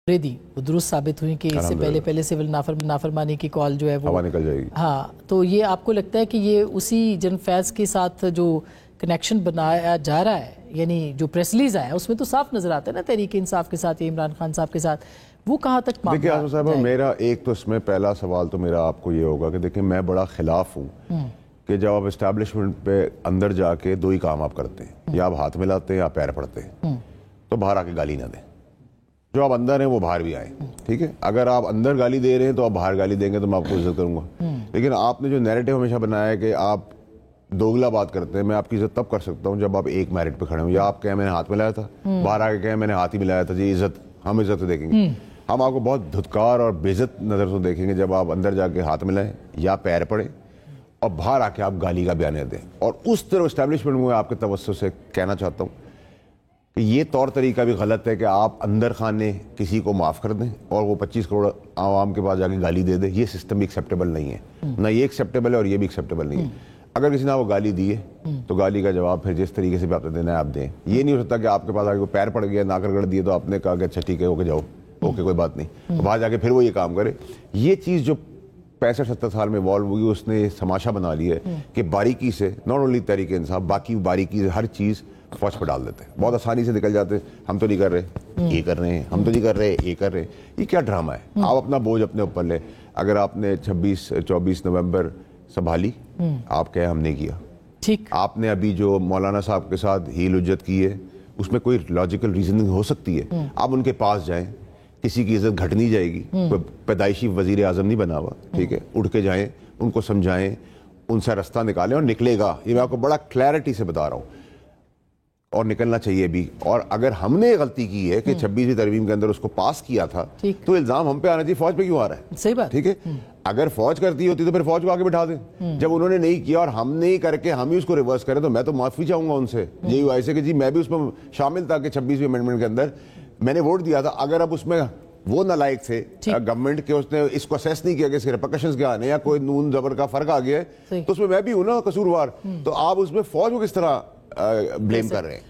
دی وہ درست ثابت ہوئی کہ اس سے پہلے سول نافرمانی کی کال جو ہے وہ ہوا نکل جائے گی. ہاں تو یہ آپ کو لگتا ہے کہ یہ اسی جنرل فیض کے ساتھ جو کنیکشن بنایا جا رہا ہے، یعنی جو پریس ریلیز آیا اس میں تو صاف نظر آتا ہے نا تحریک انصاف کے ساتھ یا عمران خان صاحب کے ساتھ، وہ کہاں تک معاملہ؟ دیکھیں آصف صاحب، میرا ایک تو اس میں پہلا سوال تو میرا آپ کو یہ ہوگا کہ دیکھیں میں بڑا خلاف ہوں کہ جب آپ اسٹیبلشمنٹ پہ اندر جا کے دو ہی کام آپ کرتے ہیں، یا آپ ہاتھ ملاتے ہیں یا پیر پڑتے ہیں، تو باہر آ کے گالی نہ دیں. جو آپ اندر ہیں وہ باہر بھی آئیں، ٹھیک ہے؟ اگر آپ اندر گالی دے رہے ہیں تو آپ باہر گالی دیں گے تو میں آپ کو عزت کروں گا. لیکن آپ نے جو نیریٹو ہمیشہ بنایا ہے کہ آپ دوگلا بات کرتے ہیں، میں آپ کی عزت تب کر سکتا ہوں جب آپ ایک میرٹ پہ کھڑے ہوں، یا آپ کہیں میں نے ہاتھ ملایا تھا، باہر آ کے کہیں میں نے ہاتھ ہی ملایا تھا، جی عزت، ہم عزت دیکھیں گے. ہم آپ کو بہت دھتکار اور بے عزت نظر سے دیکھیں گے جب آپ اندر جا کے ہاتھ ملائیں یا پیر پڑیں اور باہر آ کے آپ گالی کا بیانیہ دیں. اور اس طرح اسٹیبلشمنٹ میں آپ کے توسط سے کہنا چاہتا ہوں کہ یہ طور طریقہ بھی غلط ہے کہ آپ اندر خانے کسی کو معاف کر دیں اور وہ 25 کروڑ عوام کے پاس جا کے گالی دے دیں. یہ سسٹم بھی ایکسیپٹیبل نہیں ہے، نہ یہ ایکسیپٹیبل ہے اور یہ بھی ایکسیپٹیبل نہیں ہے. اگر کسی نے آپ کو گالی دی ہے تو گالی کا جواب پھر جس طریقے سے بھی آپ نے دینا ہے آپ دیں. یہ نہیں ہو سکتا کہ آپ کے پاس آگے کوئی پیر پڑ گیا، ناکر گڑ دیے تو آپ نے کہا کہ اچھا ٹھیک ہے اوکے جاؤ، اوکے کوئی بات نہیں، وہاں جا کے پھر وہ یہ کام کرے. یہ چیز جو 65-70 سال میں ایوالو ہوئی اس نے تماشا بنا لیا ہے کہ باریکی سے ناٹ اونلی تحریک انصاف، باقی باریکی سے ہر چیز فوج پہ ڈال دیتے ہیں، بہت آسانی سے نکل جاتے ہیں. ہم تو نہیں کر رہے، یہ کر رہے ہیں، ہم تو نہیں کر رہے، یہ کر رہے ہیں. یہ کیا ڈرامہ ہے؟ آپ اپنا بوجھ اپنے اوپر لیں. اگر آپ نے 24 نومبر سنبھالی، آپ کہیں ہم نے کیا. ٹھیک، آپ نے ابھی جو مولانا صاحب کے ساتھ ہیل حجت کی ہے اس میں کوئی لاجیکل ریزننگ ہو سکتی ہے؟ آپ ان کے پاس جائیں، کسی کی عزت گھٹ نہیں جائے گی، کوئی پیدائشی وزیر اعظم نہیں بنا ہوا، ٹھیک ہے؟ اٹھ کے جائیں، ان کو سمجھائیں، ان سے راستہ نکالیں اور نکلے گا. یہ میں آپ کو بڑا کلیئرٹی سے بتا رہا ہوں اور نکلنا چاہیے بھی. اور اگر ہم نے غلطی کی ہے کہ 26ویں ترمیم کے اندر اس کو پاس کیا تھا تو الزام ہم پہ آنا چاہیے. فوج پہ کیوں آ رہا ہے؟ صحیح بات، ٹھیک ہے؟ اگر فوج کرتی ہوتی تو پھر فوج کو آگے بٹھا دیں. جب انہوں نے نہیں کیا اور ہم نہیں کر کے ہم ہی اس کو ریورس کریں تو میں تو معافی چاہوں گا ان سے، JUI سے، کہ جی میں بھی اس میں شامل تھا کہ 26ویں امینڈمنٹ کے اندر میں نے ووٹ دیا تھا. اگر اب اس میں وہ نالائق تھے گورنمنٹ کے، اس نے اس کو اسیس نہیں کیا کہ اس کے ریپرکشنز کیا آنے یا کوئی نون زبر کا فرق آ گیا ہے، تو اس میں بھی ہوں نا قصوروار. تو آپ اس میں فوج کو کس طرح بلیم کر رہے ہیں؟